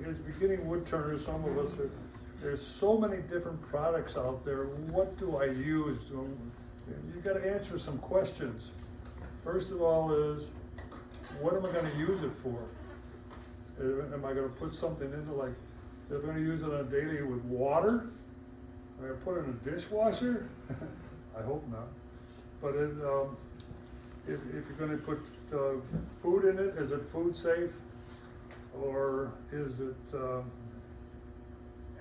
as beginning wood turners, some of us are, there's so many different products out there. What do I use? You got to answer some questions. First of all is, what am I going to use it for? Am I going to put something into, like, am I going to use it on a daily with water? Am I going to put it in a dishwasher? I hope not. But if you're going to put food in it, is it food safe? Or is it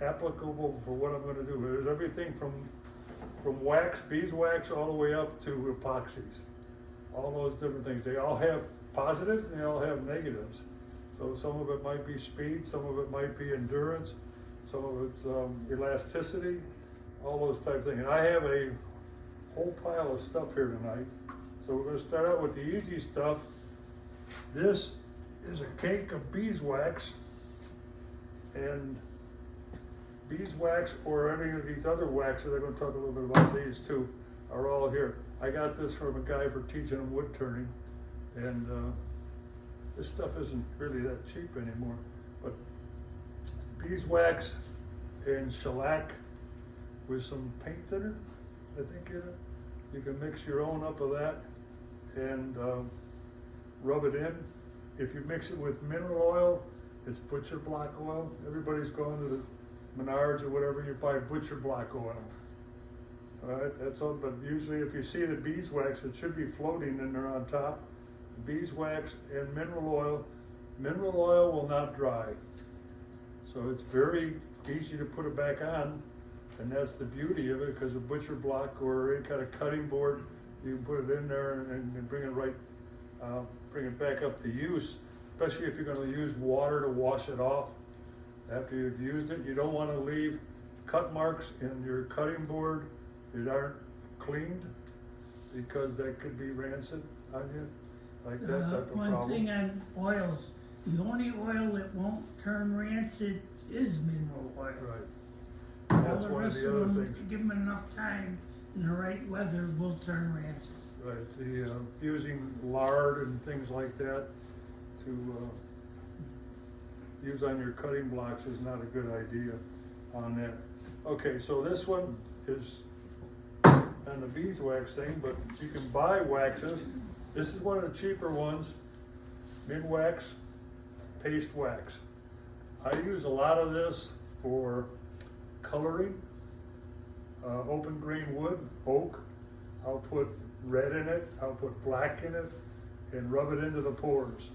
applicable for what I'm going to do? There's everything from wax, beeswax, all the way up to epoxies. All those different things. They all have positives and they all have negatives. So some of it might be speed, some of it might be endurance, some of it's elasticity, all those types of things. And I have a whole pile of stuff here tonight. So we're going to start out with the easy stuff. This is a cake of beeswax, and beeswax or any of these other waxes, I'm going to talk a little bit about these too, are all here. I got this from a guy for teaching him wood turning, and this stuff isn't really that cheap anymore. But beeswax and shellac with some paint thinner, I think in it. You can mix your own up of that and rub it in. If you mix it with mineral oil, it's butcher block oil. Everybody's going to the Menards or whatever, you buy butcher block oil. All right, that's all, but usually if you see the beeswax, it should be floating in there on top. Beeswax and mineral oil will not dry. So it's very easy to put it back on, and that's the beauty of it, because a butcher block or any kind of cutting board, you can put it in there and bring it right, bring it back up to use, especially if you're going to use water to wash it off. After you've used it, you don't want to leave cut marks in your cutting board that aren't cleaned, because that could be rancid on you, like that type of problem. One thing on oils, the only oil that won't turn rancid is mineral oil. Right. That's one of the other things. Give them enough time in the right weather will turn rancid. Right, the using lard and things like that to use on your cutting blocks is not a good idea on that. Okay, so this one is on the beeswax thing, but you can buy waxes. This is one of the cheaper ones, Minwax paste wax. I use a lot of this for coloring, open grain wood, oak. I'll put red in it, I'll put black in it, and rub it into the pores.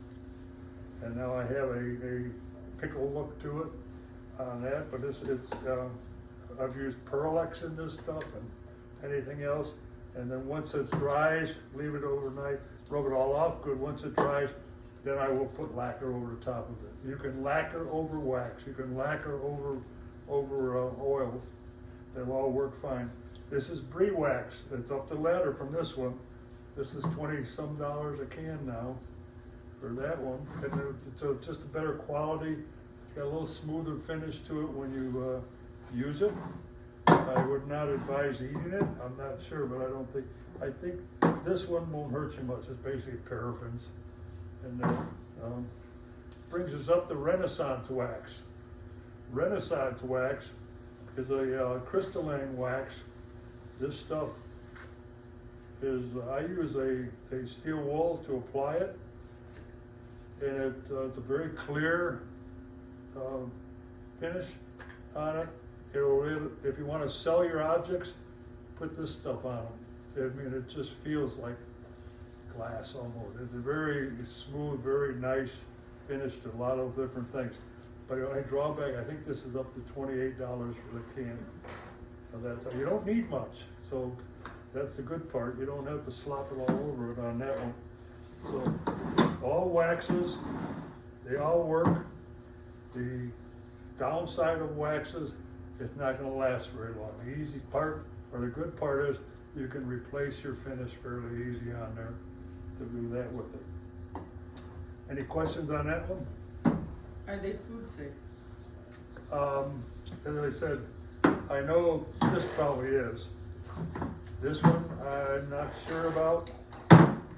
And now I have a pickle look to it on that, but I've used Pearlex in this stuff and anything else. And then once it dries, leave it overnight, rub it all off good. Once it dries, then I will put lacquer over the top of it. You can lacquer over wax, you can lacquer over oil. They'll all work fine. This is Brie wax. It's up the ladder from this one. This is $20-some a can now for that one. And it's just a better quality. It's got a little smoother finish to it when you use it. I would not advise eating it. I'm not sure, but I think this one won't hurt you much. It's basically paraffins. And brings us up to Renaissance wax. Renaissance wax is a crystalline wax. This stuff is, I use a steel wool to apply it, and it's a very clear finish on it. If you want to sell your objects, put this stuff on them. I mean, it just feels like glass almost. It's a very smooth, very nice finish to a lot of different things. But the only drawback, I think this is up to $28 for the can. You don't need much, so that's the good part. You don't have to slop it all over it on that one. So all waxes, they all work. The downside of waxes, it's not going to last very long. The easy part, or the good part, is you can replace your finish fairly easy on there to do that with it. Any questions on that one? Are they food safe? As I said, I know this probably is. This one, I'm not sure about.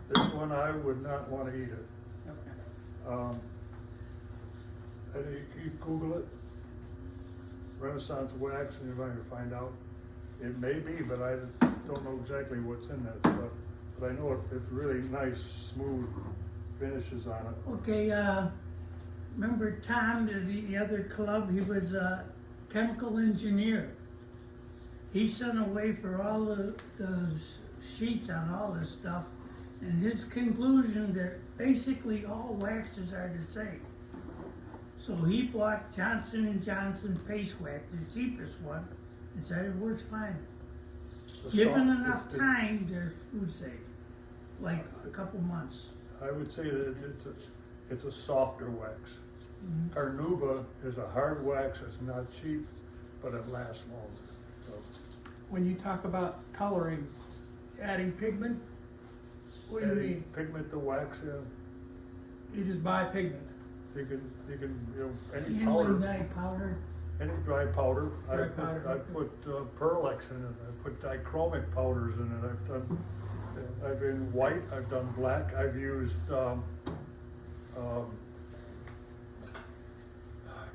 This one, I would not want to eat it. Okay. you Google it, Renaissance wax, and you're going to find out. It may be, but I don't know exactly what's in that stuff. But I know it's really nice, smooth finishes on it. Okay, remember Tom, the other club, he was a chemical engineer. He sent away for all the sheets on all this stuff, and his conclusion that basically all waxes are the same. So he bought Johnson & Johnson paste wax, the cheapest one, and said it works fine. The Given soft- enough time, they're food safe, like a couple months. I would say that it's a softer wax. Mhm. Carnauba is a hard wax, it's not cheap, but it lasts longer. So, When you talk about coloring, adding pigment, what do you adding mean? pigment to wax, yeah, You just buy pigment. you can, any Handling powder, dye powder, any dry powder. Dry powder. I put Perlex in it, I put dichromic powders in it, I've been white, I've done black, I've used,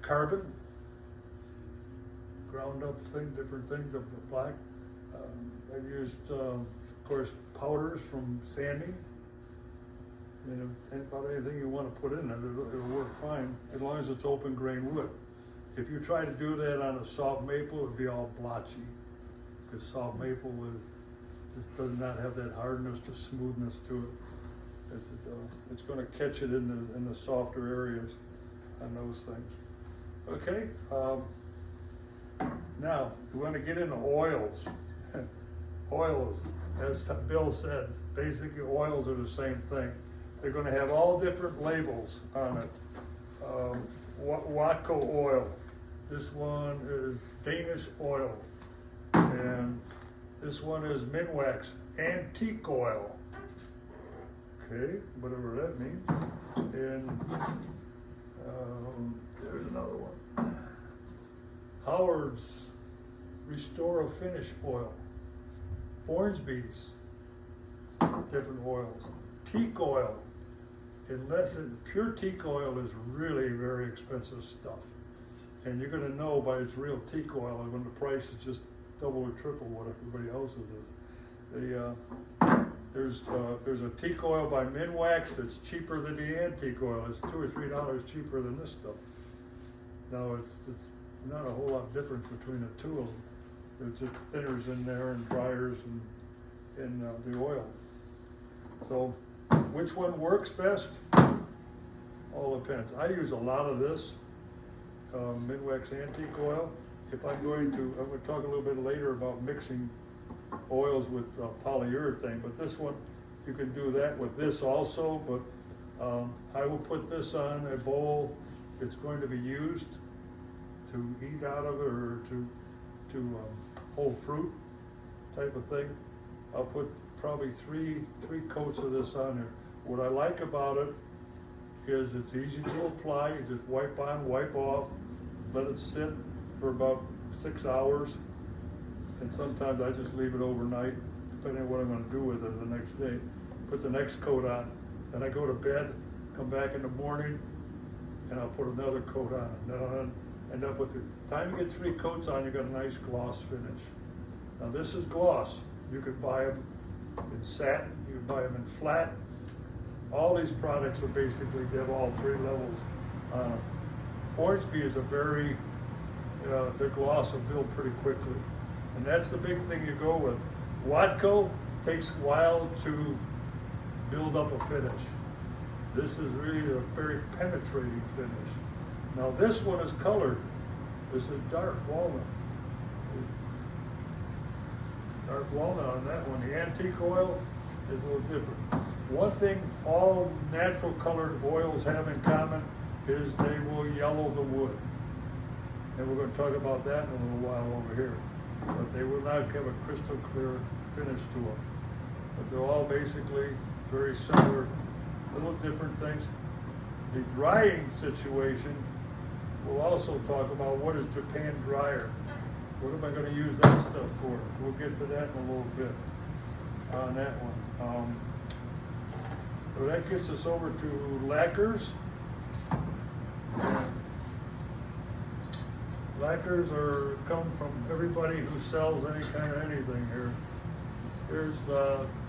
carbon, ground up different things of the black. I've used, of course, powders from sanding. About anything you want to put in it, it'll work fine, as long as it's open grain wood. If you try to do that on a soft maple, it would be all blotchy, because soft maple just does not have that hardness, the smoothness to it. It's gonna catch it in the softer areas on those things. Okay, now, we wanna get into oils. Oils, as Bill said, basically oils are the same thing. They're gonna have all different labels on it. Watco oil, this one is Danish oil, and this one is Minwax antique oil. Okay, whatever that means. And there's another one. Howard's Restore a Finish oil. Hornsby's, different oils. Teak oil, pure teak oil is really very expensive stuff. And you're gonna know by its real teak oil when the price is just double or triple what everybody else's is. There's a teak oil by Minwax that's cheaper than the antique oil. It's $2 or $3 cheaper than this stuff. Now it's not a whole lot difference between the two of them. There's just thinners in there and dryers and the oil. So which one works best? All depends. I use a lot of this Minwax antique oil. If I'm going to talk a little bit later about mixing oils with polyurethane, but this one, you can do that with this also, but I will put this on a bowl. It's going to be used to eat out of it or to hold fruit type of thing. I'll put probably three coats of this on there. What I like about it is it's easy to apply. You just wipe on, wipe off, let it sit for about 6 hours. And sometimes I just leave it overnight, depending on what I'm gonna do with it the next day. Put the next coat on. Then I go to bed, come back in the morning, and I'll put another coat on. Then I'll end up with, by the time you get 3 coats on, you got a nice gloss finish. Now this is gloss. You could buy them in satin, you could buy them in flat. All these products are basically, they have all 3 levels. Hornsby is a very, the gloss will build pretty quickly. And that's the big thing you go with. Watco takes a while to build up a finish. This is really a very penetrating finish. Now this one is colored. This is dark walnut. Dark walnut on that one. The antique oil is a little different. One thing all natural colored oils have in common is they will yellow the wood. And we're going to talk about that in a little while over here. But they will not have a crystal clear finish to them. But they're all basically very similar, little different things. The drying situation, we'll also talk about what is Japan dryer. What am I going to use that stuff for? We'll get to that in a little bit on that one. So that gets us over to lacquers. And Lacquers come from everybody who sells any kind of anything here. Here's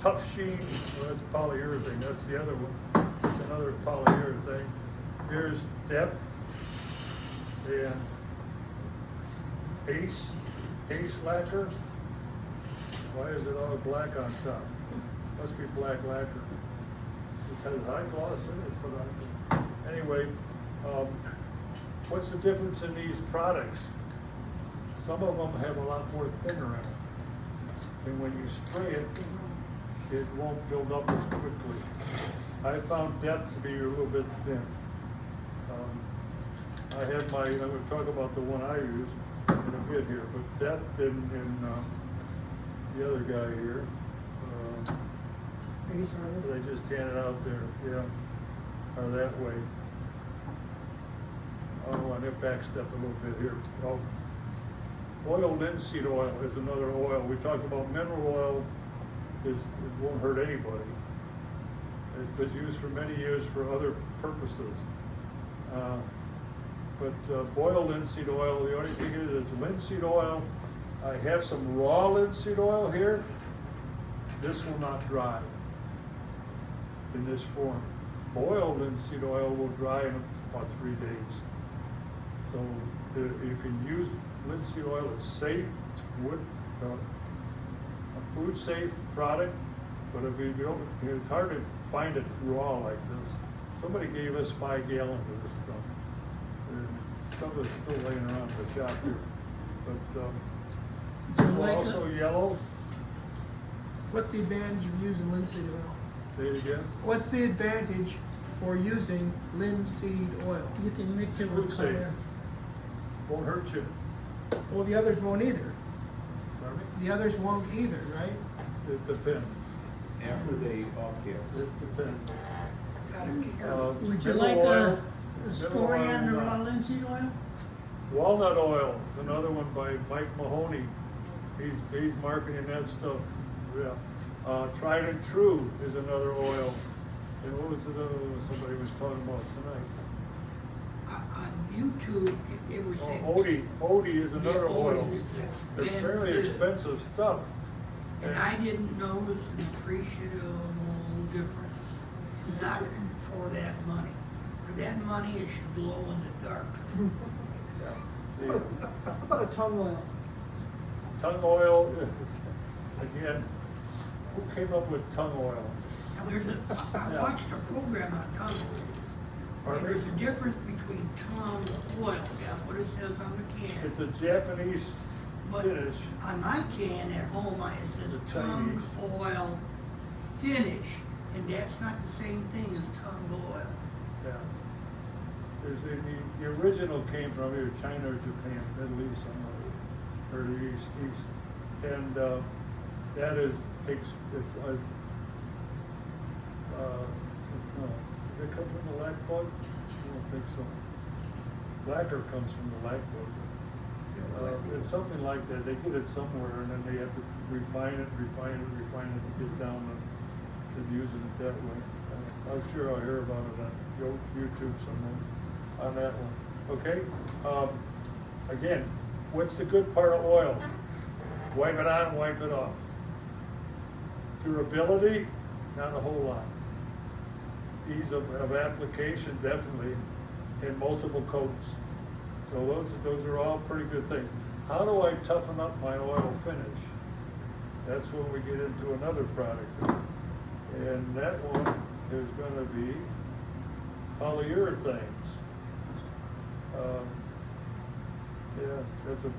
Tough Sheen, well, that's polyurethane, that's the other one. That's another polyurethane. Here's Depth and Ace lacquer. Why is it all black on top? Must be black lacquer. It has high gloss in it, but anyway, what's the difference in these products? Some of them have a lot more thinner in it. And when you spray it, it won't build up as quickly. I found Depth to be a little bit thin. I'm gonna talk about the one I use in a bit here, but Depth and the other guy here, they just handed out there, yeah, are that way. Oh, and it backstepped a little bit here. Oh, oil linseed oil is another oil. We talk about mineral oil, it won't hurt anybody. It's been used for many years for other purposes. But boiled linseed oil, the only thing is it's linseed oil. I have some raw linseed oil here. This will not dry in this form. Boiled linseed oil will dry in about 3 days. So you can use linseed oil. It's safe. It's a food safe product. But if you don't, it's hard to find it raw like this. Somebody gave us 5 gallons of this stuff. And some of it's still laying around the shop here. But also yellow. What's the advantage of using linseed oil? Say it again. What's the advantage for using linseed oil? You can mix it Food with safe. color. Won't hurt you. Well, the others won't either. Pardon me? The others won't either, right? It depends. After they off gas. It depends. Would you Mineral like oil, a story mineral on the oil, raw linseed oil? Walnut oil is another one by Mike Mahoney. He's marketing that stuff. Yeah. Tried and True is another oil. And what was the other one somebody was talking about tonight? On YouTube, they were saying. Odie is another Yeah, oil. Odie is They're fairly expensive. expensive stuff. And I didn't notice an appreciable difference, not for that money. For that money, it should glow in the dark. Yeah. How about a tongue oil? Tongue oil is, again, who came up with tongue oil? Now, I Yeah. watched a program on tongue oil. Pardon And me? there's a difference between tongue oil, that's what it says on the can. It's a Japanese But finish. on my can at home, it says The tongue Chinese. oil finish, and that's not the same thing as tongue oil. Yeah. There's the original came from either China or Japan, Middle East, somewhere, or the East. And that takes, no, does it come from the lac bug? I don't think so. Lacquer comes from the lac bug. It's something like that. They get it somewhere and then they have to refine it to get down to using it that way. I'm sure I'll hear about it on YouTube somewhere on that one. Okay? Again, what's the good part of oil? Wipe it on, wipe it off. Durability, not a whole lot. Ease of application, definitely, and multiple coats. So those are all pretty good things. How do I toughen up my oil finish? That's when we get into another product. And that one is gonna be polyurethanes. Yeah, that's a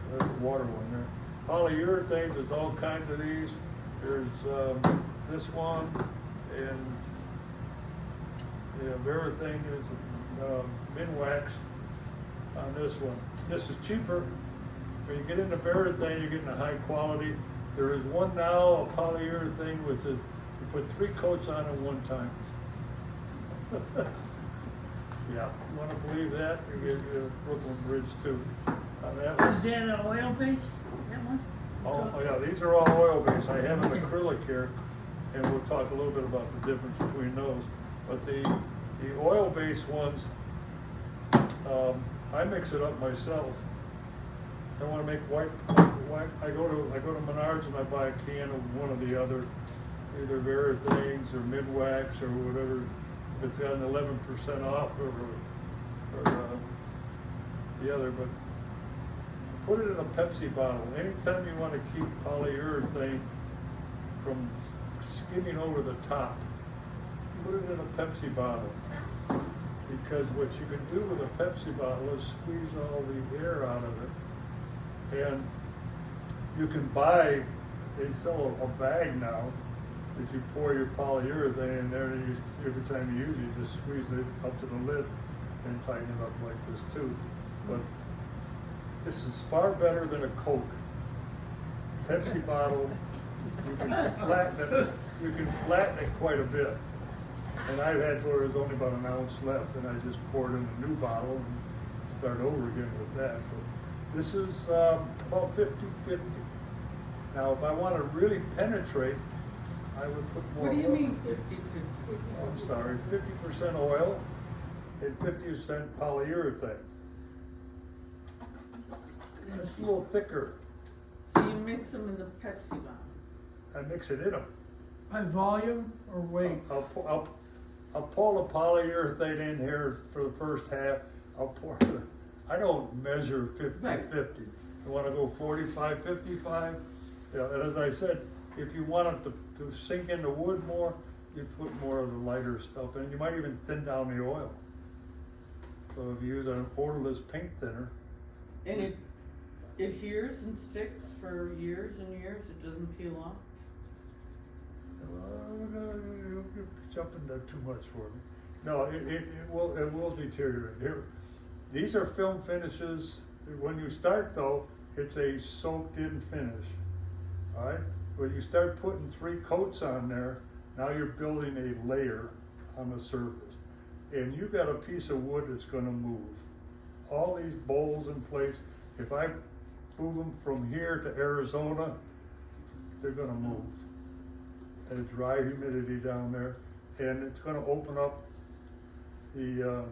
water one there. Polyurethanes, there's all kinds of these. There's this one, and everything is Minwax on this one. This is cheaper. When you get into Verathane, you're getting a high quality. There is one now, a polyurethane, which is you put 3 coats on at one time. Yeah, you want to believe that? You get your Brooklyn Bridge too. On that one. Is that an oil base, that one? Oh, yeah, these are all oil-based. I have an acrylic here, and we'll talk a little bit about the difference between those. But the oil-based ones, I mix it up myself. I wanna make white, I go to Menards and I buy a can of one or the other, either Verithings or Midwax or whatever, if it's got an 11% off or the other, but put it in a Pepsi bottle. Anytime you wanna keep polyurethane from skimming over the top, put it in a Pepsi bottle. Because what you can do with a Pepsi bottle is squeeze all the air out of it. And you can buy, they sell a bag now that you pour your polyurethane in there, and every time you use it, you just squeeze it up to the lid and tighten it up like this too. But this is far better than a Coke. Pepsi bottle, you can flatten it quite a bit. And I've had where there's only about an ounce left, and I just poured in a new bottle and start over again with that. But this is about 50-50. Now, if I want to really penetrate, I would put more. What do you oil. mean 50/50? I'm sorry, 50% oil and 50% polyurethane. And it's a little thicker. So you mix them in the Pepsi bottle? I mix it in them. By volume or weight? I'll pour the polyurethane in here for the first half. I don't measure 50-50. Right. You wanna go 45-55? You know, and as I said, if you want it to sink into wood more, you put more of the lighter stuff in. You might even thin down the oil. So if you use an odorless paint thinner, And it adheres and sticks for years and years, it doesn't peel off? you're jumping there too much for me. No, it will deteriorate. Here, these are film finishes. When you start though, it's a soaked in finish. All right? When you start putting 3 coats on there, now you're building a layer on the surface. And you got a piece of wood that's gonna move. All these bowls and plates, if I move them from here to Arizona, they're gonna move. And it's dry humidity down there, and it's gonna open up the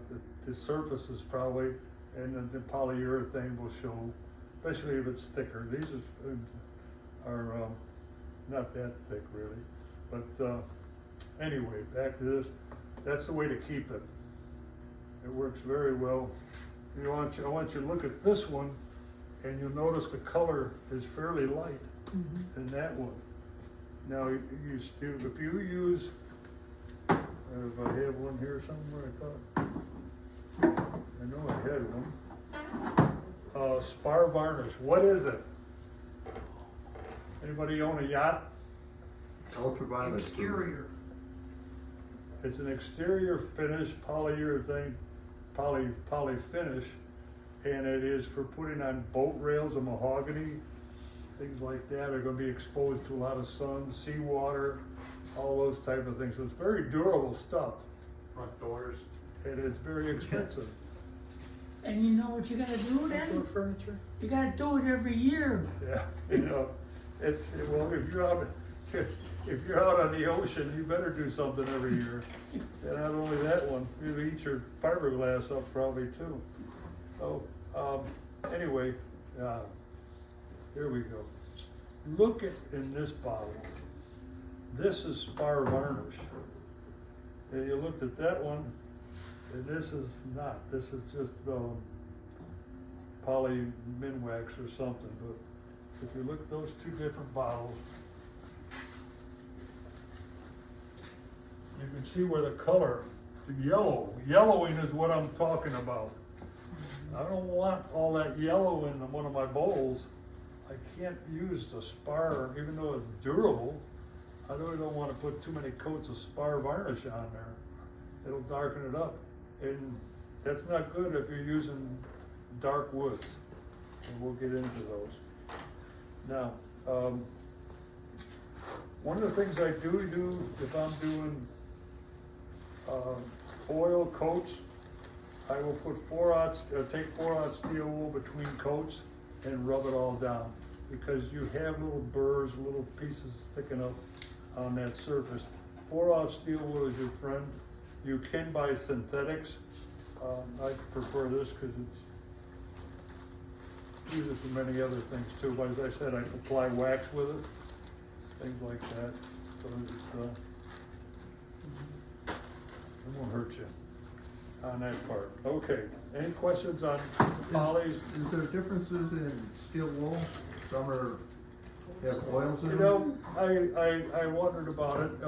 surfaces probably, and then the polyurethane will show, especially if it's thicker. These are not that thick really, but anyway, back to this. That's the way to keep it. It works very well. I want you to look at this one, and you'll notice the color is fairly light in that one. Now, if you use, if I have one here somewhere, I know I had one. Spar varnish, what is it? Anybody own a yacht? Ultraviolet. Exterior. It's an exterior finish, polyurethane, poly finish, and it is for putting on boat rails of mahogany. Things like that are going to be exposed to a lot of sun, seawater, all those type of things. So it's very durable stuff. Front doors. And it's very expensive. And you know what you gotta do then? Outdoor furniture? You gotta do it every year. Yeah, you know, well, if you're out on the ocean, you better do something every year. And not only that one, you eat your fiberglass up probably too. So, anyway, here we go. Look in this bottle. This is spar varnish. And you looked at that one, and this is not. This is just poly minwax or something. But if you look at those 2 different bottles, you can see where the color, the yellowing is what I'm talking about. I don't want all that yellow in one of my bowls. I can't use the spar, even though it's durable. I really don't want to put too many coats of spar varnish on there. It'll darken it up. And that's not good if you're using dark woods. And we'll get into those. Now, one of the things I do if I'm doing oil coats, I will put take 4/0 steel wool between coats and rub it all down, because you have little burrs, little pieces sticking up on that surface. 4/0 steel wool is your friend. You can buy synthetics. I prefer this because use it for many other things too, but as I said, I apply wax with it, things like that, so it won't hurt you on that part. Okay, any questions on polys? Is there differences in steel wool? Some are, have oils in You them? know, I wondered about it,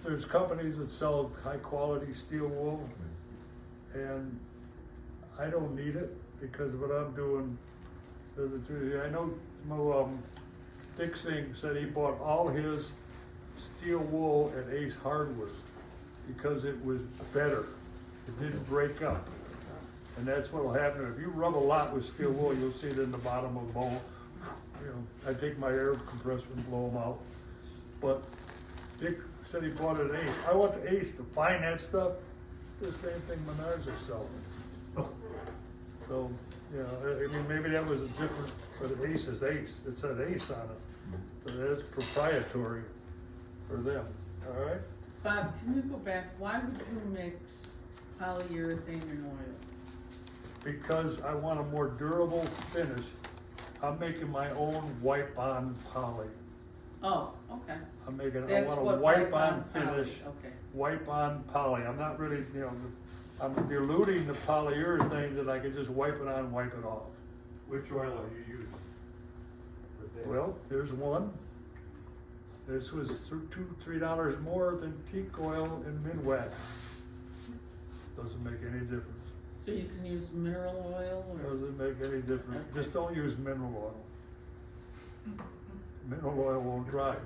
there's companies that sell high quality steel wool, and I don't need it, because what I'm doing doesn't do, I know, Dick Singh said he bought all his steel wool at Ace Hardware, because it was better, it didn't break up. And that's what'll happen, if you rub a lot with steel wool, you'll see it in the bottom of the bowl. You know, I take my air compressor and blow them out. But Dick said he bought it at Ace. I went to Ace to find that stuff, the same thing Menards are selling. So, you know, I mean, maybe that was a different, but Ace is Ace, it said Ace on it. So that's proprietary for them, all right? Bob, can you go back, why would you mix polyurethane and oil? Because I want a more durable finish. I'm making my own wipe-on poly. Oh, okay. I That's want a what wipe-on poly, finish, okay. wipe-on poly. I'm not really, you know, I'm diluting the polyurethane that I can just wipe it on, wipe it off. Which oil are you using? Well, here's one. This was $2-3 more than teak oil and Minwax. Doesn't make any difference. So you can use mineral oil or? Doesn't make any difference. Just don't use mineral oil. Mineral oil won't dry.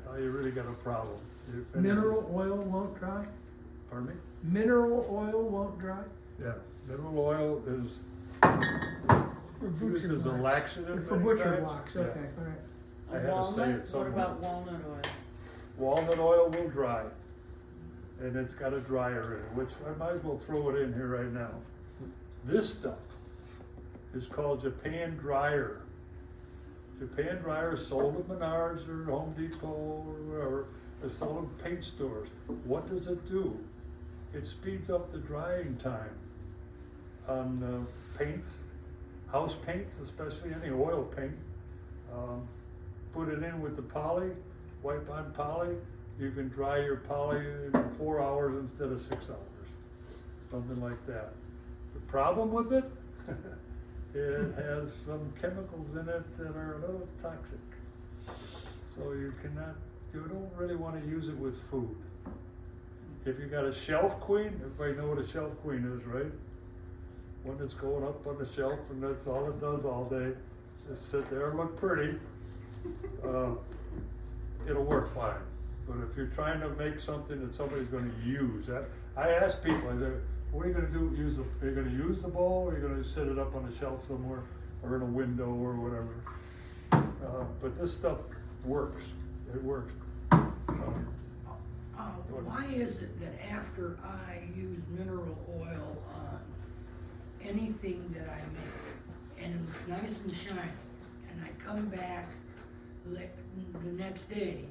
Now you really got a problem. Your finish is- Mineral oil won't dry? Pardon me? Mineral oil won't dry? Yeah, mineral oil is For used butcher as a blocks. laxative. For many butcher times. blocks, Yeah. okay, all right. I had to say it What somewhere. about walnut oil? Walnut oil will dry, and it's got a dryer in it, which I might as well throw it in here right now. This stuff is called Japan Dryer. Japan Dryer is sold at Menards or Home Depot or wherever. It's sold in paint stores. What does it do? It speeds up the drying time on paints, house paints, especially any oil paint. Put it in with the poly, wipe on poly, you can dry your poly in 4 hours instead of 6 hours, something like that. The problem with it, it has some chemicals in it that are a little toxic. So you don't really want to use it with food. If you got a shelf queen, everybody know what a shelf queen is, right? One that's going up on the shelf and that's all it does all day, just sit there and look pretty. It'll work fine. But if you're trying to make something that somebody's gonna use, I ask people, what are you gonna do, are you gonna use the bowl, or are you gonna set it up on a shelf somewhere, or in a window or whatever? But this stuff works, it works. Why is it that after I use mineral oil on anything that I make, and it was nice and shiny, and I come back the next day,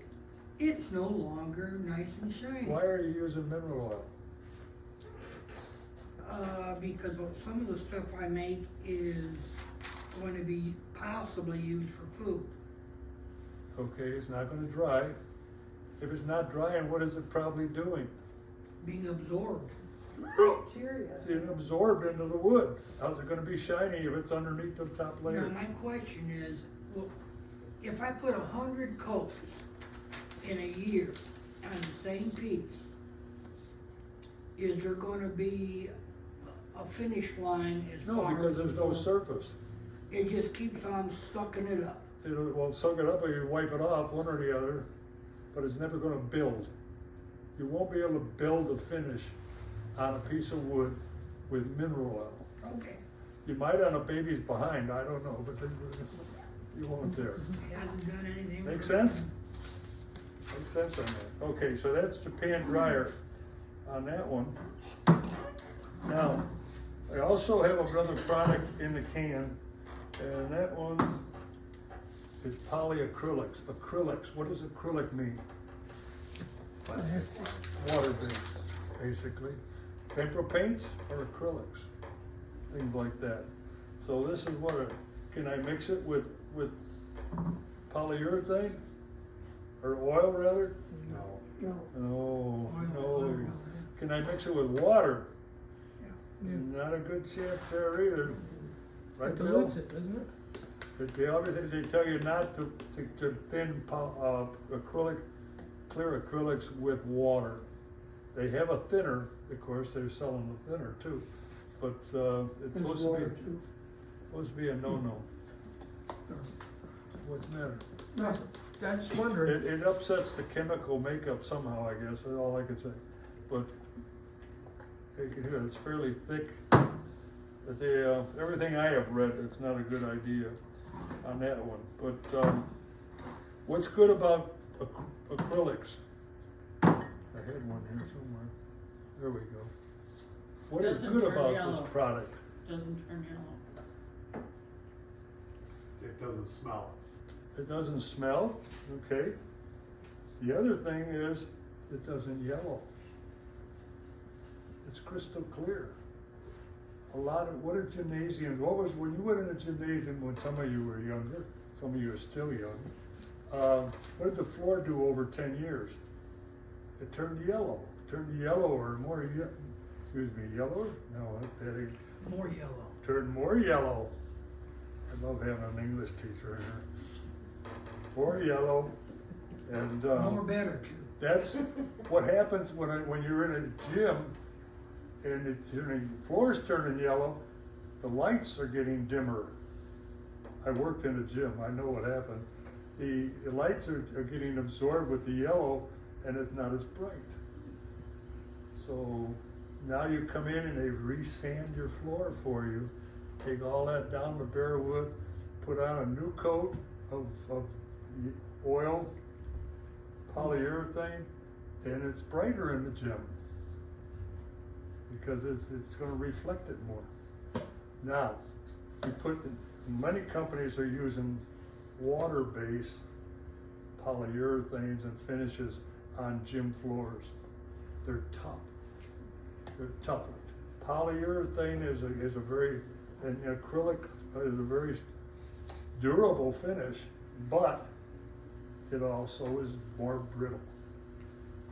it's no longer nice and shiny? Why are you using mineral oil? Because of some of the stuff I make is going to be possibly used for food. Okay, it's not gonna dry. If it's not drying, what is it probably doing? Being absorbed. Bacteria. It's being absorbed into the wood. How's it gonna be shiny if it's underneath the top layer? Now, my question is, well, if I put 100 coats in a year on the same piece, is there gonna be a finish line as No, far because as there's no surface. it just keeps on sucking it up? It will suck it up or you wipe it off, one or the other, but it's never gonna build. You won't be able to build a finish on a piece of wood with mineral oil. Okay, You might on a baby's behind, I don't know, but then you won't there. it hasn't done anything. Make for sense? me. Makes sense on that. Okay, so that's Japan Dryer on that one. Now, I also have another product in the can, and that one is polyacrylics. Acrylics, what does acrylic mean? Water based, basically. Tempera paints or acrylics? things like that. So this is what, can I mix it with polyurethane? Or oil rather? No. No. No, Oil, no. no. Can I mix it with water? Yeah. Not a good chance there either. Right, It Bill? dilutes it, doesn't it? But they always, they tell you not to thin acrylic, clear acrylics with water. They have a thinner, of course, they're selling the thinner too, but, it's There's supposed to water be, too. supposed to be a no-no. What's the matter? No, I just wondered. It upsets the chemical makeup somehow, I guess, that's all I can say. But you can hear it's fairly thick. But everything I have read, it's not a good idea on that one. But what's good about acrylics? I had one here somewhere. There we go. What is Doesn't good turn about yellow. this product? Doesn't turn yellow. It doesn't smell. It doesn't smell, okay. The other thing is, it doesn't yellow. It's crystal clear. What are gymnasiums, when you went in a gymnasium when some of you were younger, some of you are still young, what did the floor do over 10 years? It turned yellow. Turned yellow or more, yellower? No, it More yellow. turned more yellow. I love having an English teacher in here. More yellow, and More better too. that's what happens when you're in a gym and the floor's turning yellow. The lights are getting dimmer. I worked in a gym. I know what happened. The lights are getting absorbed with the yellow, and it's not as bright. So now you come in and they re-sand your floor for you. Take all that down to bare wood, put on a new coat of oil, polyurethane, and it's brighter in the gym because it's going to reflect it more. Now, many companies are using water-based polyurethanes and finishes on gym floors. They're tough. They're tough. Polyurethane is a very, and acrylic is a very durable finish, but it also is more brittle.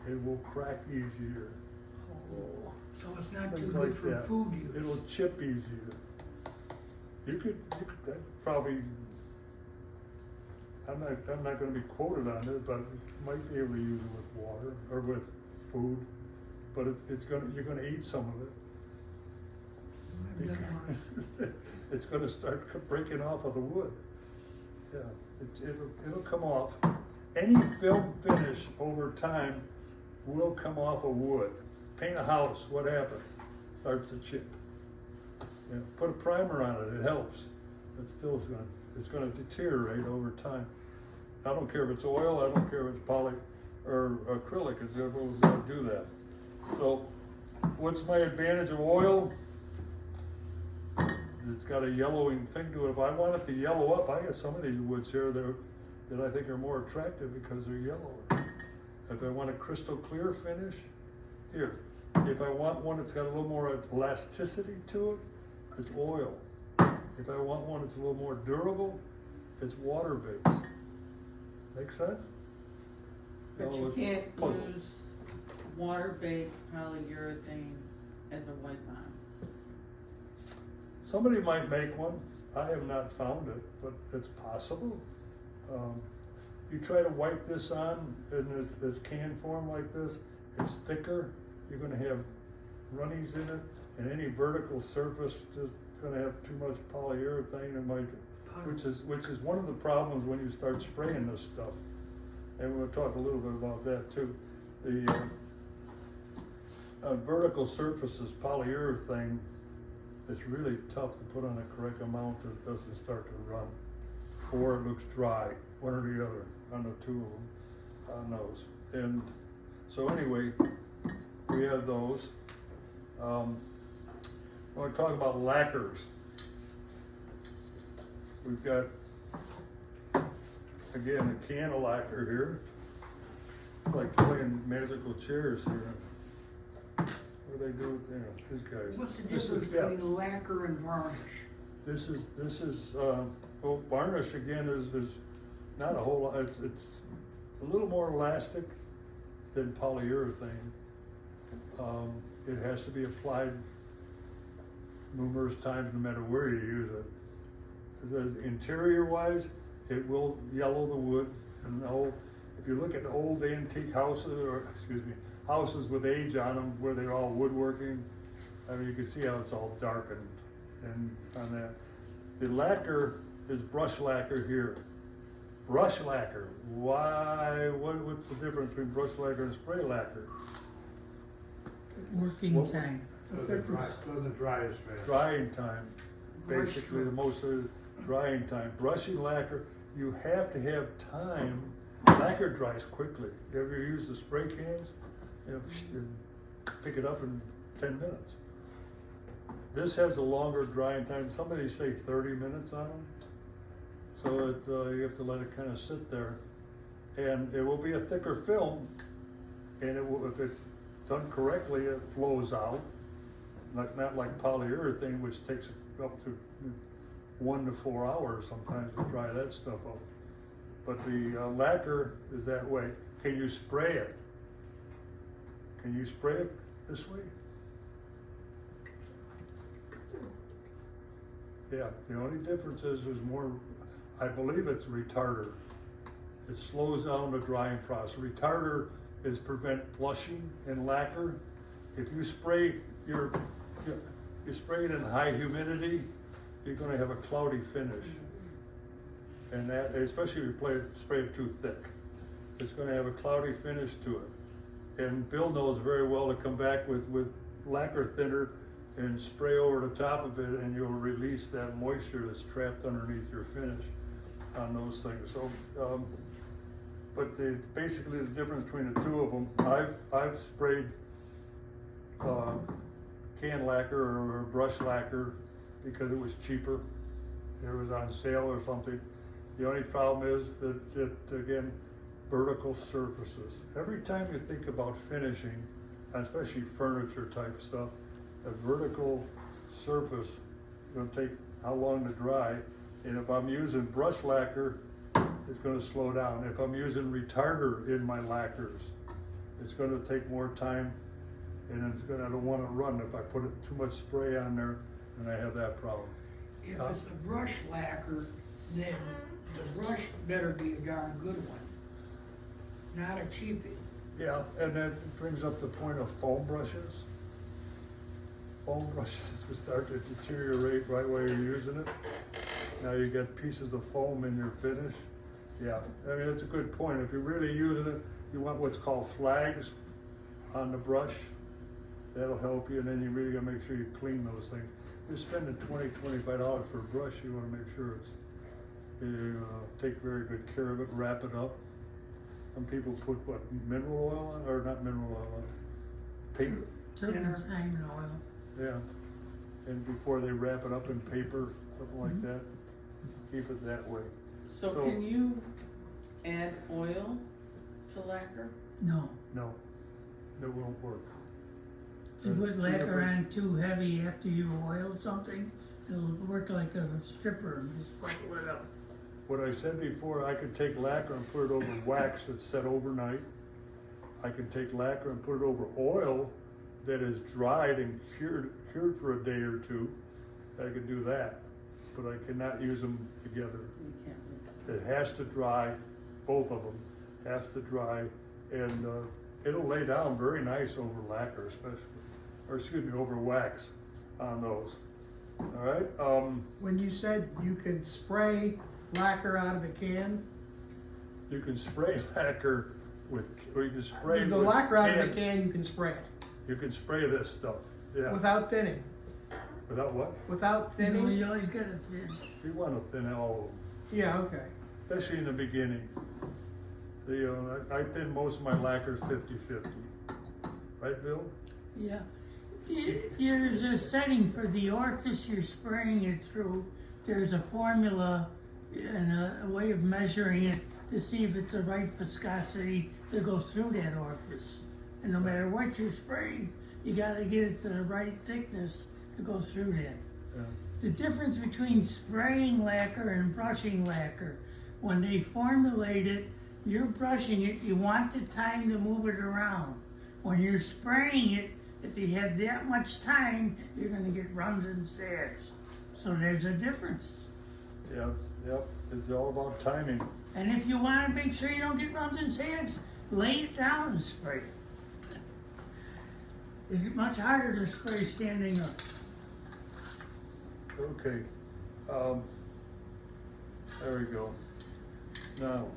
It will crack easier. So it's not too Things good like for that. food use. It'll chip easier. You could that probably, I'm not gonna be quoted on it, but you might be able to use it with water or with food, but you're gonna eat some of it. I've done worse. It's gonna start breaking off of the wood. Yeah, it'll come off. Any film finish over time will come off of wood. Paint a house, what happens? Starts to chip. You know, put a primer on it, it helps. It's gonna deteriorate over time. I don't care if it's oil, I don't care if it's poly or acrylic, it's everyone's gonna do that. So, what's my advantage of oil? It's got a yellowing thing to it. If I want it to yellow up, I got some of these woods here that I think are more attractive because they're yellower. If I want a crystal clear finish, here. If I want one that's got a little more elasticity to it, it's oil. If I want one that's a little more durable, it's water-based. Make sense? But No, you it's can't puzzle. use water-based polyurethane as a white bond. Somebody might make one. I have not found it, but it's possible. You try to wipe this on in this can form like this, it's thicker. You're gonna have runnies in it, and any vertical surface is gonna have too much polyurethane and which is one of the problems when you start spraying this stuff. And we'll talk a little bit about that too. The vertical surfaces, polyurethane, it's really tough to put on a correct amount that it doesn't start to run, or it looks dry, one or the other, on the two of them, on those. And so anyway, we have those. I want to talk about lacquers. We've got, again, a can of lacquer here. It's like playing magical chairs here. what do they do, you know, these guys. What's the This is difference depth. between lacquer and varnish? This is, well, varnish again is not a whole lot, it's a little more elastic than polyurethane. It has to be applied numerous times no matter where you use it. The interior wise, it will yellow the wood, and if you look at old antique houses, or excuse me, houses with age on them where they're all woodworking, I mean, you can see how it's all darkened and on that. The lacquer is brush lacquer here. Brush lacquer, what's the difference between brush lacquer and spray lacquer? Working What- time. Doesn't dry as fast. Drying time, basically the most of the drying time. Brushing lacquer, you have to have time. Lacquer dries quickly. You ever use the spray cans? You pick it up in 10 minutes. This has a longer drying time. Some of these say 30 minutes on them. So you have to let it kind of sit there. And it will be a thicker film, and it will, if it's done correctly, it flows out. Not like polyurethane, which takes up to 1 to 4 hours sometimes to dry that stuff up. But the lacquer is that way. Can you spray it? Can you spray it this way? Yeah, the only difference is there's more, I believe it's retarder. It slows down the drying process. Retarder is prevent blushing in lacquer. If you spray you spray it in high humidity, you're gonna have a cloudy finish. And that, especially if you spray it too thick, it's gonna have a cloudy finish to it. And Bill knows very well to come back with lacquer thinner and spray over the top of it, and you'll release that moisture that's trapped underneath your finish on those things. So, but basically the difference between the two of them, I've sprayed can lacquer or brush lacquer because it was cheaper. It was on sale or something. The only problem is that again, vertical surfaces. Every time you think about finishing, especially furniture type stuff, a vertical surface will take how long to dry. And if I'm using brush lacquer, it's going to slow down. If I'm using retarder in my lacquers, it's going to take more time, and I don't want to run if I put too much spray on there, and I have that problem. If it's a brush lacquer, then the brush better be a darn good one, not a cheapie. Yeah, and that brings up the point of foam brushes. Foam brushes will start to deteriorate right while you're using it. Now you get pieces of foam in your finish. Yeah, I mean, it's a good point. If you're really using it, you want what's called flags on the brush. That'll help you, and then you really gotta make sure you clean those things. You're spending $20, $25 for a brush, you wanna make sure you take very good care of it, wrap it up. Some people put what, mineral oil on, or not mineral oil on, paper, Turpentine oil. yeah. And before they wrap it up in paper, something like that, keep it that way. So can you add oil to lacquer? No. No, it won't work. If you It's put too lacquer different. on too heavy after you oil something, it'll work like a stripper and just bubble it up. What I said before, I could take lacquer and put it over wax that's set overnight. I can take lacquer and put it over oil that is dried and cured for a day or two. I can do that, but I cannot use them together. You can't. It has to dry, both of them has to dry, and it'll lay down very nice over lacquer especially, or excuse me, over wax on those. All right, When you said you could spray lacquer out of the can, you can spray lacquer or you can spray the with lacquer out of the can, you can spray it You can spray this stuff, yeah. without thinning. Without what? Without You know, thinning. you always gotta thin. You want to thin all of them, Yeah, okay. especially in the beginning. I thin most of my lacquers 50-50. Right, Bill? Yeah. There's a setting for the orifice you're spraying it through. There's a formula and a way of measuring it to see if it's the right viscosity to go through that orifice. And no matter what you're spraying, You gotta get it to the right thickness to go through that. Yeah. The difference between spraying lacquer and brushing lacquer, when they formulate it, you're brushing it, you want the time to move it around. When you're spraying it, if you have that much time, you're gonna get runs and sags. So there's a difference. Yep, yep, it's all about timing. And if you wanna make sure you don't get runs and sags, lay it down and spray. It's much harder to spray standing up. Okay, there we go. Now,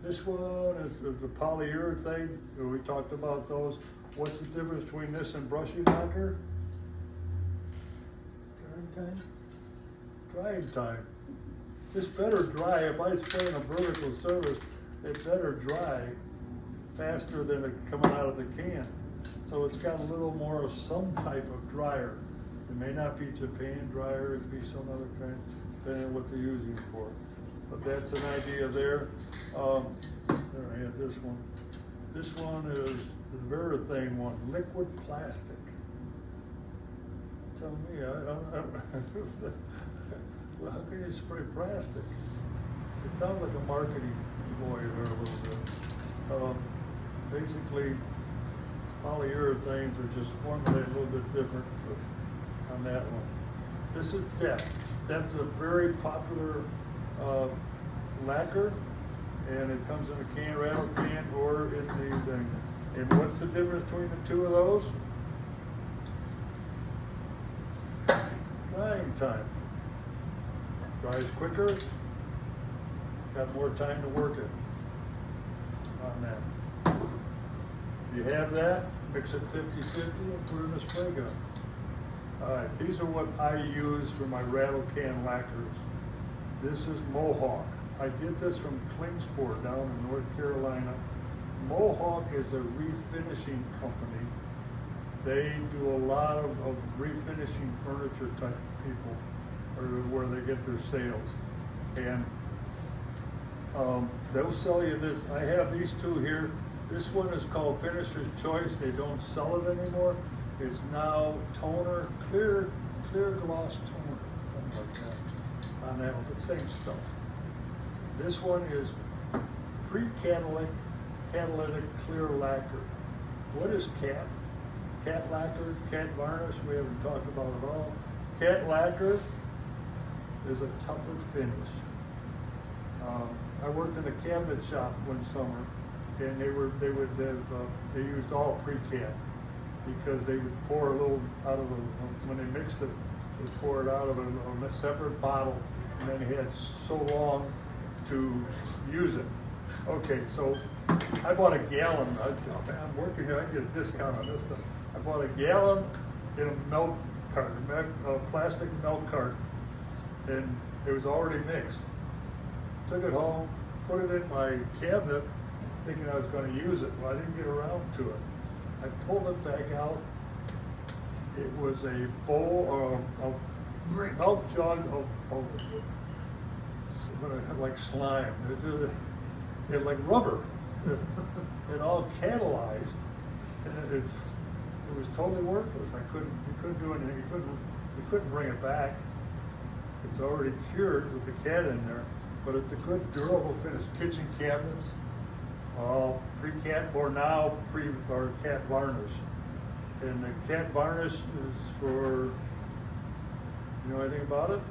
this one is the polyurethane, we talked about those. What's the difference between this and brushing lacquer? Drying time. This better dry, if I spray in a vertical surface, it better dry faster than it coming out of the can. So it's got a little more of some type of dryer. It may not be Japan dryer, it could be some other kind, depending on what they're using it for. But that's an idea there. There I had this one. This one is the Verithane one, liquid plastic. Tell me, well, how can you spray plastic? It sounds like a marketing ploy there a little bit. Basically, polyurethanes are just formulated a little bit different on that one. This is Depth. Depth is a very popular lacquer, and it comes in a can, rattle can, or in the thing. And what's the difference between the two of those? Drying time. Dries quicker, got more time to work it on that. You have that, mix it 50-50 and put it in a spray gun. All right, these are what I use for my rattle can lacquers. This is Mohawk. I get this from Klingsport down in North Carolina. Mohawk is a refinishing company. They do a lot of refinishing furniture type people, or where they get their sales. And they'll sell you this. I have these two here. This one is called Finisher's Choice. They don't sell it anymore. It's now toner, clear gloss toner, something like that. On that one, the same stuff. This one is pre-catalytic clear lacquer. What is cat? Cat lacquer, cat varnish, we haven't talked about it all. Cat lacquer is a tougher finish. I worked in a cabinet shop one summer, and they used all pre-cat because they would pour a little out of when they mixed it, they pour it out of a separate bottle, and then they had so long to use it. Okay, so I bought a gallon. I'm working here, I get a discount on this stuff. I bought a gallon in a milk carton, a plastic milk carton, and it was already mixed. Took it home, put it in my cabinet, thinking I was going to use it. Well, I didn't get around to it. I pulled it back out. It was a bowl or a milk jug of like slime. It like rubber. It all catalyzed, and it was totally worthless. We couldn't do anything. We couldn't bring it back. It's already cured with the cat in there, but it's a good durable finish. Kitchen cabinets, pre-cat or now or cat varnish. And the cat varnish is for, you know anything about it?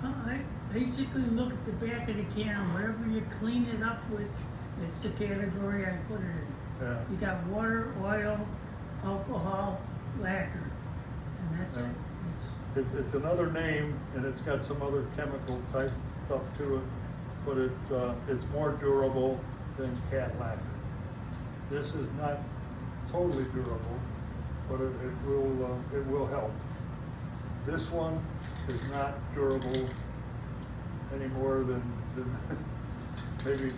I basically look at the back of the can, whatever you clean it up with, it's the category I put it in. Yeah. You got water, oil, alcohol, lacquer, and that's it. It's another name, and it's got some other chemical type stuff to it, but it's more durable than cat lacquer. This is not totally durable, but it will help. This one is not durable any more than maybe,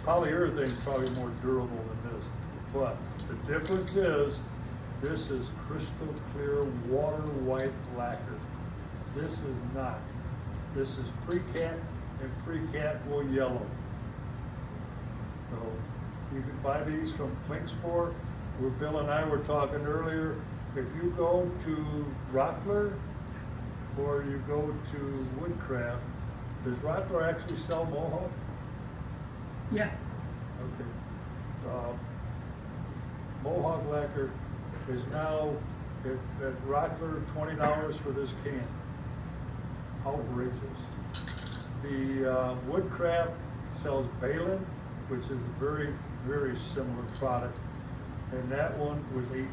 polyurethane is probably more durable than this. But the difference is, this is crystal clear water white lacquer. This is not. This is pre-cat, and pre-cat will yellow. So You can buy these from Klingspor, where Bill and I were talking earlier. If you go to Rockler or you go to Woodcraft, does Rockler actually sell Mohawk? Yeah, Okay. Mohawk lacquer is now at Rockler $20 for this can. Outrageous. The Woodcraft sells Balin, which is a very, very similar product, and that one was $18.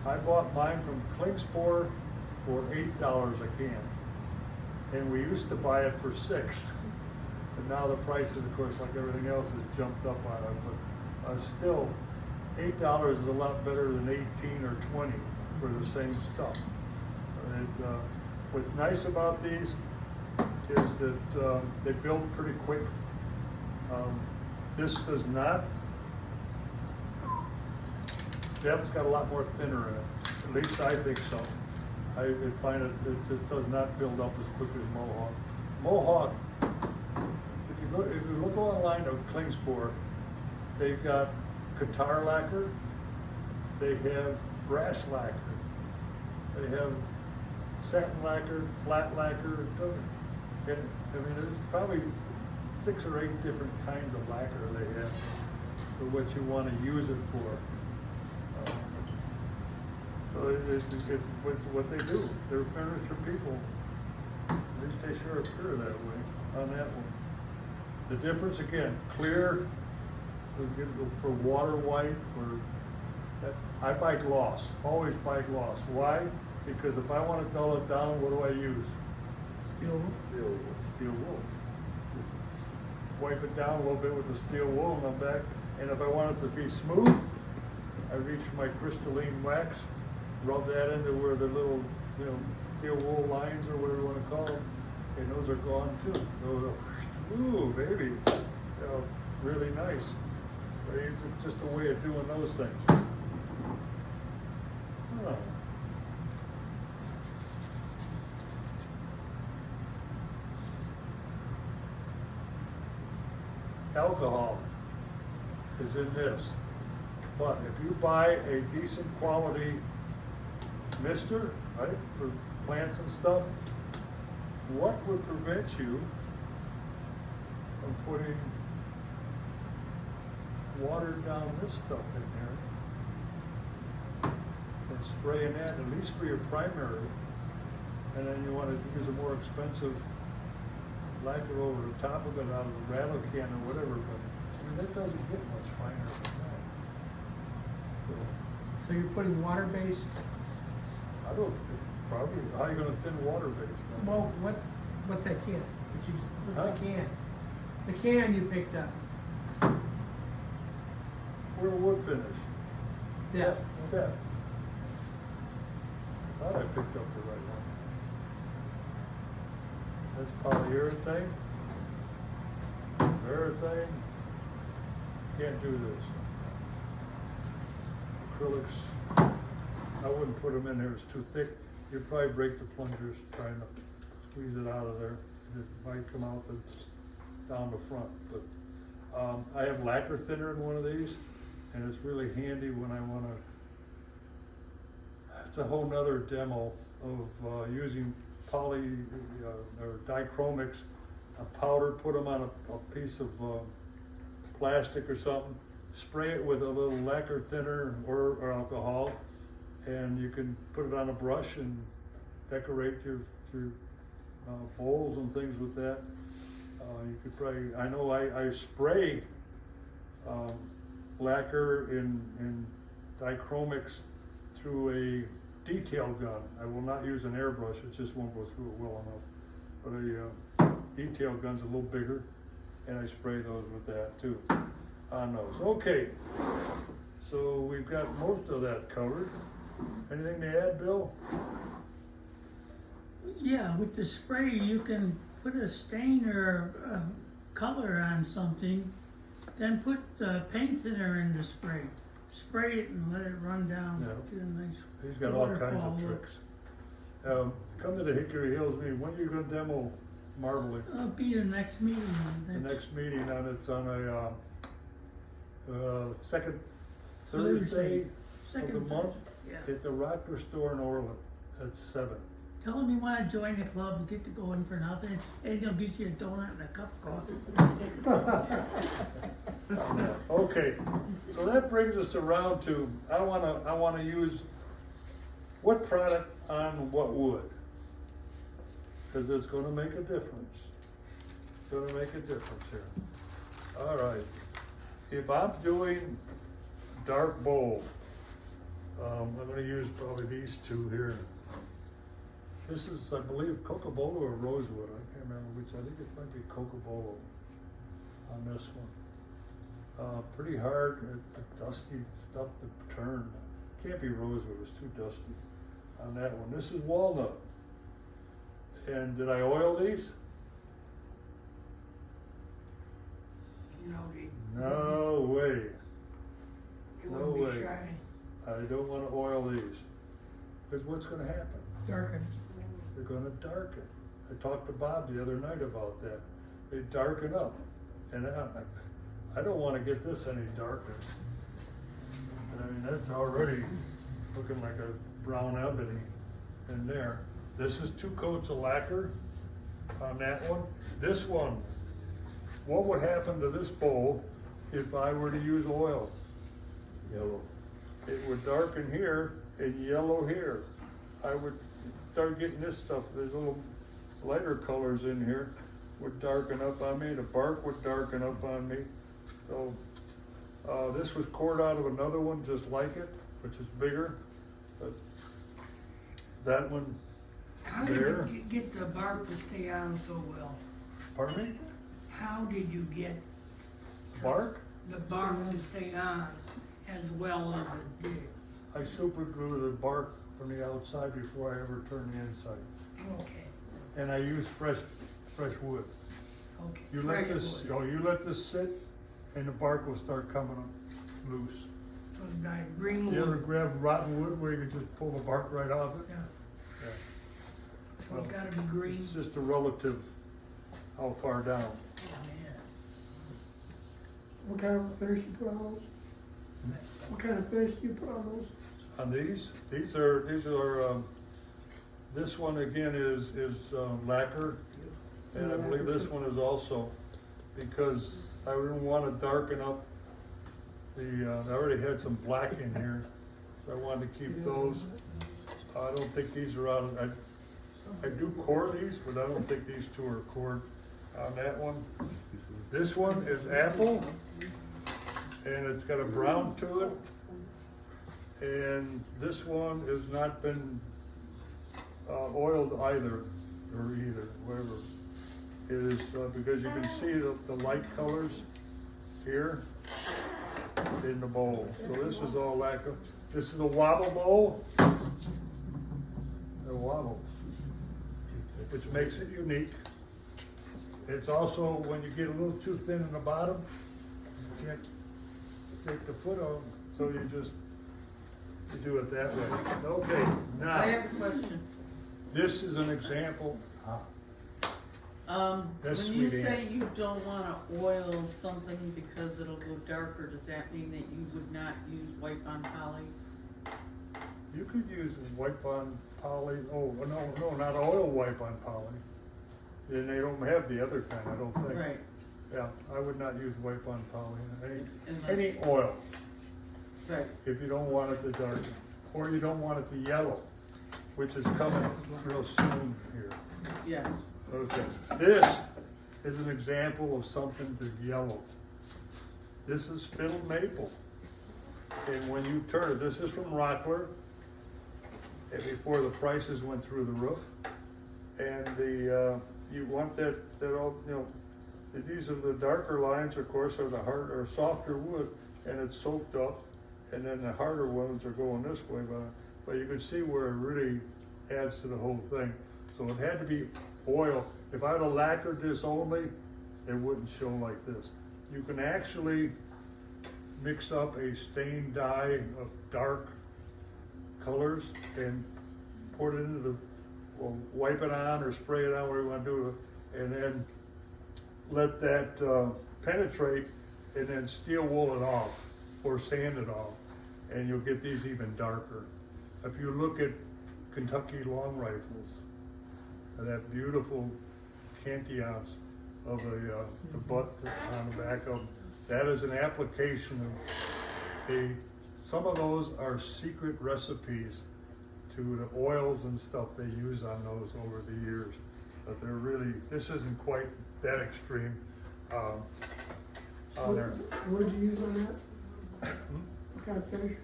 I bought mine from Klingspor for $8 a can, and we used to buy it for $6. And now the prices, of course, like everything else, has jumped up on it, but still, $8 is a lot better than 18 or 20 for the same stuff. What's nice about these is that they build pretty quick. This does not. Deb's got a lot more thinner in it. At least I think so. I find it just does not build up as quick as Mohawk. Mohawk, if you look online at Klingspor, they've got guitar lacquer, they have brass lacquer, they have satin lacquer, flat lacquer, and I mean there's probably 6 or 8 different kinds of lacquer they have for what you want to use it for. So it's what they do. They're furniture people. At least they sure appear that way on that one. The difference again, clear for water white or I buy gloss. Always buy gloss. Why? Because if I want to dull it down, what do I use? Steel wool. Steel wool. Wipe it down a little bit with the steel wool and I'm back. And if I want it to be smooth, I reach for my crystalline wax, rub that into where the little, steel wool lines or whatever you want to call them, and those are gone too. Those are, ooh, baby, really nice. But it's just a way of doing those things. Oh. Alcohol is in this, but if you buy a decent quality mister, right, for plants and stuff, what would prevent you from putting water down this stuff in there and spraying that, at least for your primary, and then you want to use a more expensive lacquer over the top of it out of a rattle can or whatever, but I mean, that doesn't get much finer than that. So you're putting water-based, I don't, probably, how are you gonna thin water base then? well, what's that can? What's Huh? the can? The can you picked up. We're wood finish. Deft. Deft. I thought I picked up the right one. That's polyurethane. Urethane. Can't do this. Acrylics, I wouldn't put them in there, it's too thick. You'd probably break the plungers trying to squeeze it out of there. It might come out down the front, but I have lacquer thinner in one of these, and it's really handy when I wanna, it's a whole nother demo of using poly or dichromics, a powder, put them on a piece of plastic or something, spray it with a little lacquer thinner or alcohol, and you can put it on a brush and decorate your bowls and things with that. You could probably, I know I spray lacquer in dichromics through a detail gun. I will not use an airbrush, it just won't go through it well enough. But a detail gun's a little bigger, and I spray those with that too, on those. Okay, so we've got most of that covered. Anything to add, Bill? yeah, with the spray, you can put a stain or a color on something, then put the paint thinner in the spray. Spray it and let it run down. Yeah. Get a nice He's got all kinds waterfall of look. tricks. Come to the Hickory Hills meeting. When are you gonna demo marbling. It'll be the next meeting. The next meeting it's on a, second Thursday. Thursday of Second the month Thursday, yeah. at the Rocker Store in Orland at 7. Tell them you wanna join the club and get to go in for nothing, and they'll get you a donut and a cup of coffee. Okay, so that brings us around to, I wanna use what product on what wood? Cause it's gonna make a difference. It's gonna make a difference here. All right, if I'm doing dark bowl, I'm gonna use probably these two here. This is, I believe, Cocobolo or Rosewood, I can't remember which, I think it might be Cocobolo on this one. Pretty hard, it's dusty stuff to turn. Can't be rosewood, it's too dusty on that one. This is walnut. And did I oil these? No, they, No way. it no wouldn't be way. shiny. I don't wanna oil these. Cause what's gonna happen? Darken. They're gonna darken. I talked to Bob the other night about that. They darken up. And I don't wanna get this any darker. I mean, that's already looking like a brown ebony in there. This is 2 coats of lacquer on that one. This one, what would happen to this bowl if I were to use oil? Yellow. It would darken here and yellow here. I would start getting this stuff, there's little lighter colors in here, would darken up on me, the bark would darken up on me. So, this was poured out of another one just like it, which is bigger. But that one How did there, you get the bark to stay on so well? pardon me, How did you get bark? the bark to stay on as well as it did? I super glue the bark from the outside before I ever turn the inside. Okay, And I use fresh wood. okay. You let Fresh this, wood. you let this sit and the bark will start coming up loose. So it's like green You ever wood. grab rotten wood where you can just pull the bark right off it? Yeah, Yeah. so it's gotta be green. It's just a relative how far down. Yeah. What kind of finish you put on those? What kind of finish do you put on those? On these are, this one again is lacquer. And I believe this one is also, because I didn't wanna darken up I already had some black in here, so I wanted to keep those. I don't think these are out of, I do core these, but I don't think these two are cored on that one. This one is apple, and it's got a brown to it. And this one has not been oiled either, or either, whatever. It is, because you can see the light colors here in the bowl. So this is all lacquer. This is a wobble bowl. A wobble, which makes it unique. It's also, when you get a little too thin in the bottom, you can't take the foot out, so you do it that way. Okay, I now, have a question. this is an example. That's When you sweet, say Ann. you don't wanna oil something because it'll go darker, does that mean that you would not use white on poly? You could use wipe on poly, oh, no, not oil wipe on poly. And they don't have the other kind, I don't think. Right, Yeah, I would not use wipe on poly, Unless- any oil, right. if you don't want it to darken, or you don't want it to yellow, which is coming real soon here. Yeah, Okay, this is an example of something to yellow. This is fiddle maple. And when you turn it, this is from Rockler, and before the prices went through the roof. And you want that all, these are the darker lines, of course, are the hard, or softer wood, and it's soaked up. And then the harder ones are going this way, but you can see where it really adds to the whole thing. So it had to be oil. If I'd have lacquered this only, it wouldn't show like this. You can actually mix up a stained dye of dark colors and pour it into the, or wipe it on or spray it on, whatever you wanna do. and then let that penetrate, and then steel wool it off or sand it off, and you'll get these even darker. If you look at Kentucky long rifles, and that beautiful cantillons of the butt on the back of them, that is an application of some of those are secret recipes to the oils and stuff they use on those over the years. But they're really, this isn't quite that extreme on there. What did you use on that? What kind of finish?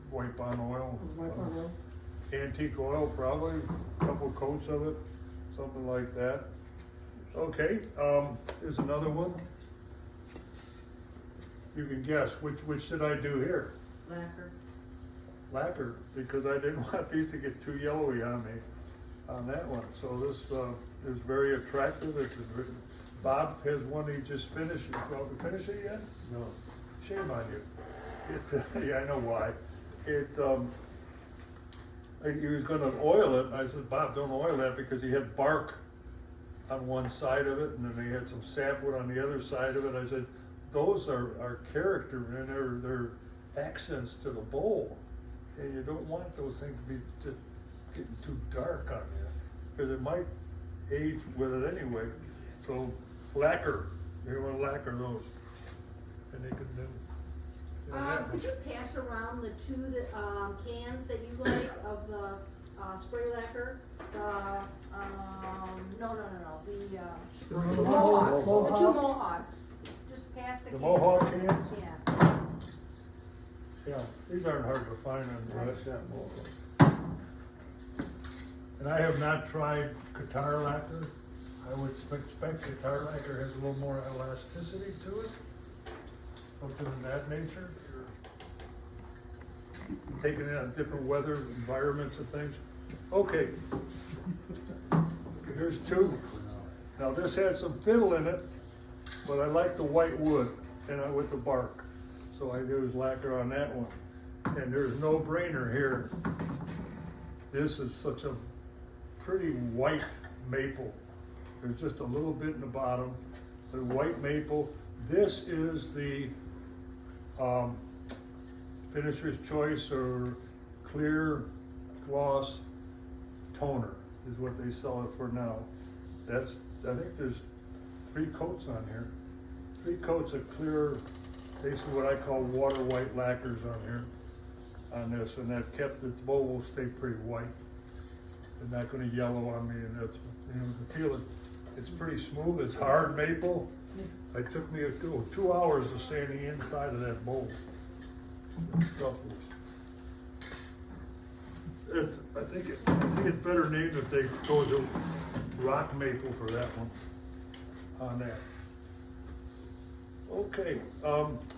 White bond oil. White bond oil? Antique oil, probably, a couple coats of it, something like that. Okay, here's another one. You can guess, which should I do here? Lacquer. Lacquer, because I didn't want these to get too yellowy on me, on that one. So this is very attractive. Bob has one he just finished. Well, finish it yet? No. Shame on you. Yeah, I know why. He was gonna oil it, and I said, Bob, don't oil that, because he had bark on one side of it, and then he had some sapwood on the other side of it. I said, those are character, and they're accents to the bowl, and you don't want those things to be just getting too dark on you, because it might age with it anyway. So lacquer, you want to lacquer those, and they could then. Could you pass around the two cans that you like of the spray lacquer? No, the Mohawks, the two Mohawks. Just pass the The cans. Mohawk cans? Yeah. Yeah, these aren't hard to find on That's not more. And I have not tried Qatar lacquer. I would expect Qatar lacquer has a little more elasticity to it, something of that nature. Taking it on different weather environments and things. Okay. Here's two. Now this had some fiddle in it, but I like the white wood and with the bark. So I used lacquer on that one. And there's no brainer here. This is such a pretty white maple. There's just a little bit in the bottom. The white maple. This is the Finisher's Choice or clear gloss toner is what they sell it for now. I think there's 3 coats on here. 3 coats of clear, basically what I call water white lacquers on here, on this, and that kept its bowl will stay pretty white. It's not gonna yellow on me, and that's, you know, the feel it's pretty smooth, it's hard maple. It took me 2 hours to sand the inside of that bowl. That stuff was, I think it's better named if they go to rock maple for that one, on that. Okay,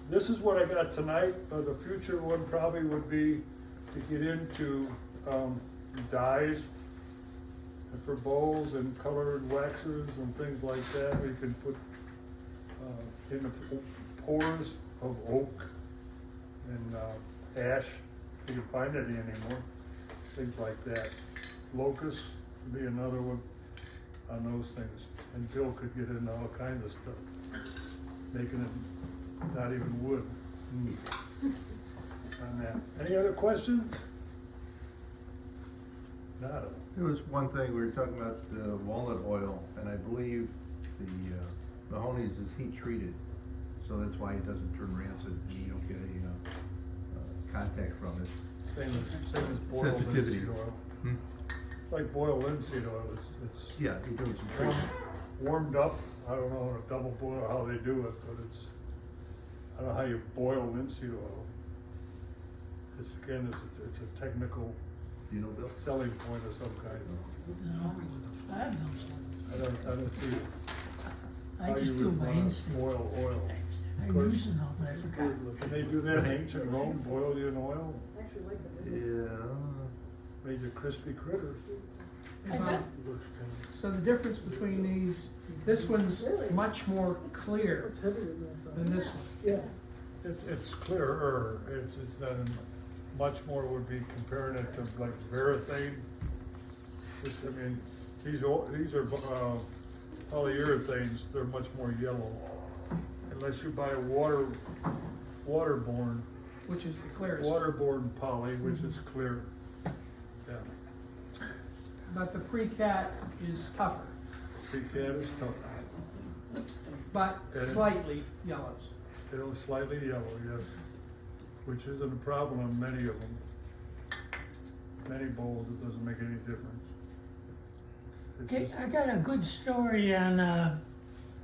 this is what I got tonight, but a future one probably would be to get into dyes for bowls and colored waxes and things like that. We can put in the pores of oak and ash, you can find it anymore, things like that. Locust would be another one on those things. And Bill could get into all kinds of stuff, making it not even wood on that. Any other questions? Nada. There was one thing, we were talking about walnut oil, and I believe the Mahoney's is heat treated, so that's why it doesn't turn rancid, and you don't get a contact from it. Same as boiled Sensitivity. linseed oil. Hmm? It's like boiled linseed oil, it's Yeah, you're doing some treatment. warmed up. I don't know how to double boil or how they do it, but I don't know how you boil linseed oil. It's a technical Do you know, Bill? selling point of some kind. No, I have no. I don't see I how just you do would my wanna instinct. boil oil. I used to know, but I forgot. Can they do that in ancient Rome, boil you in oil? Actually like it. Yeah. Made you crispy critters. I got- So the difference between these, this one's much more clear than this one. Yeah. It's clearer, it's not, much more would be comparing it to like varathane. Just, I mean, These are polyurethanes, they're much more yellow. Unless you buy waterborne Which is the clearest. waterborne poly, which is clear. Yeah, But the pre-cat is tougher, pre-cat is tough. but And it- slightly yellows. It'll slightly yellow, yes, which isn't a problem on many of them. Many bowls, it doesn't make any difference. It's Okay, just- I got a good story on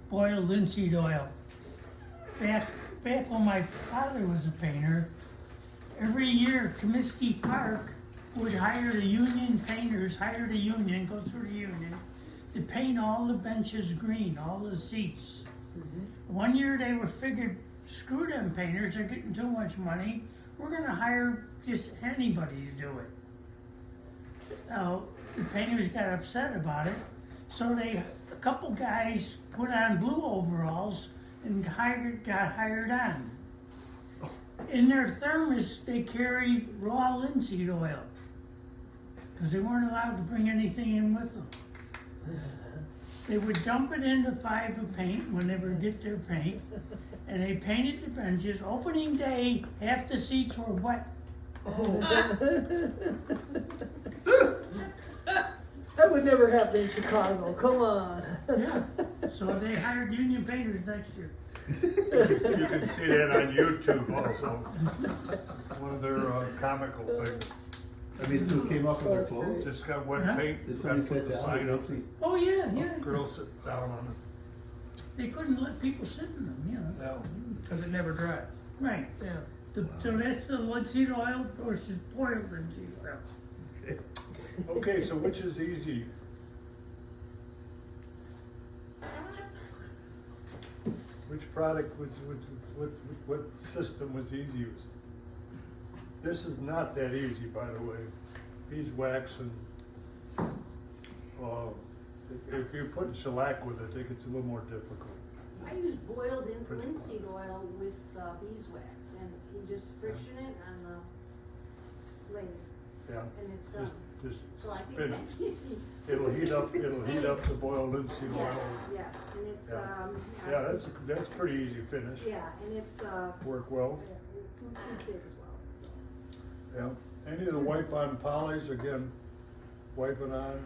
boiled linseed oil. Back when my father was a painter, every year Comiskey Park would hire the union painters, go through the union, to paint all the benches green, all the seats. One year they were figured, screw them painters, they're getting too much money, we're gonna hire just anybody to do it. Now, the painters got upset about it, so a couple guys put on blue overalls and got hired on. In their thermos, they carried raw linseed oil, because they weren't allowed to bring anything in with them. They would dump it into 5 of paint when they would get their paint, and they painted the benches. Opening day, half the seats were wet. That would never happen in Chicago, come on. Yeah, so they hired union painters next year. You can see that on YouTube also. One of their comical things. I mean, so it came off of their clothes? Just got wet Huh? paint, Did got somebody put sit the down? sign up. Oh, yeah, yeah. Girls sit down on it. They couldn't let people sit in them, you know. Now, Because it never dries. Right, Yeah. so that's the linseed oil versus boiled linseed oil. okay, so which is easy? Which product was, what system was easiest? This is not that easy, by the way. Beeswax and, if you're putting shellac with it, it gets a little more difficult. I use boiled in linseed oil with beeswax, and you just friction it on the lathe, Yeah, and it's done. just So I think spin it. that's easy. It'll heat up the boiled linseed oil. Yes, and it's, Yeah. Yeah, that's pretty easy finish. yeah, and it's, Work well. food safe as well, so. Yeah, any of the wipe-on polys, again, wipe it on,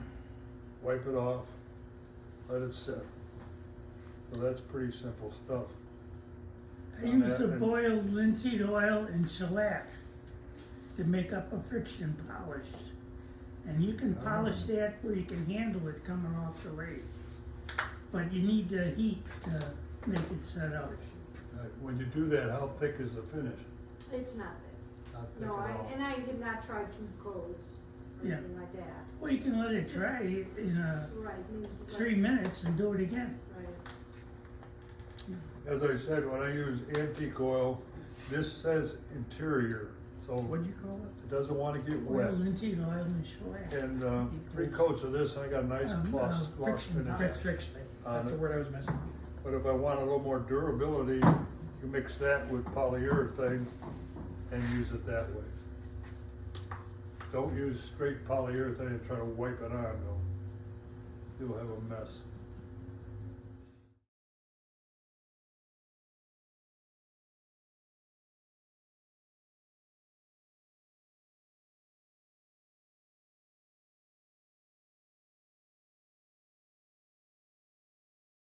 wipe it off, let it sit. So that's pretty simple stuff. I use the boiled linseed oil and shellac to make up a friction polish. And you can polish that where you can handle it coming off the lathe. But you need the heat to make it set up. When you do that, how thick is the finish? It's not thick. Not thick No, at all. and I did not try 2 coats or Yeah. anything like that. Well, you can let it dry in Right, maybe 3 minutes and do it again. Right. As I said, when I use antique oil, this says interior, so What'd you call it? it doesn't want to get wet. Boiled linseed oil and shellac. And 3 coats of this, I got a nice gloss friction finish. Friction. on That's the it. word I was missing. But if I want a little more durability, you mix that with polyurethane and use it that way. Don't use straight polyurethane and try to wipe it on though. You'll have a mess.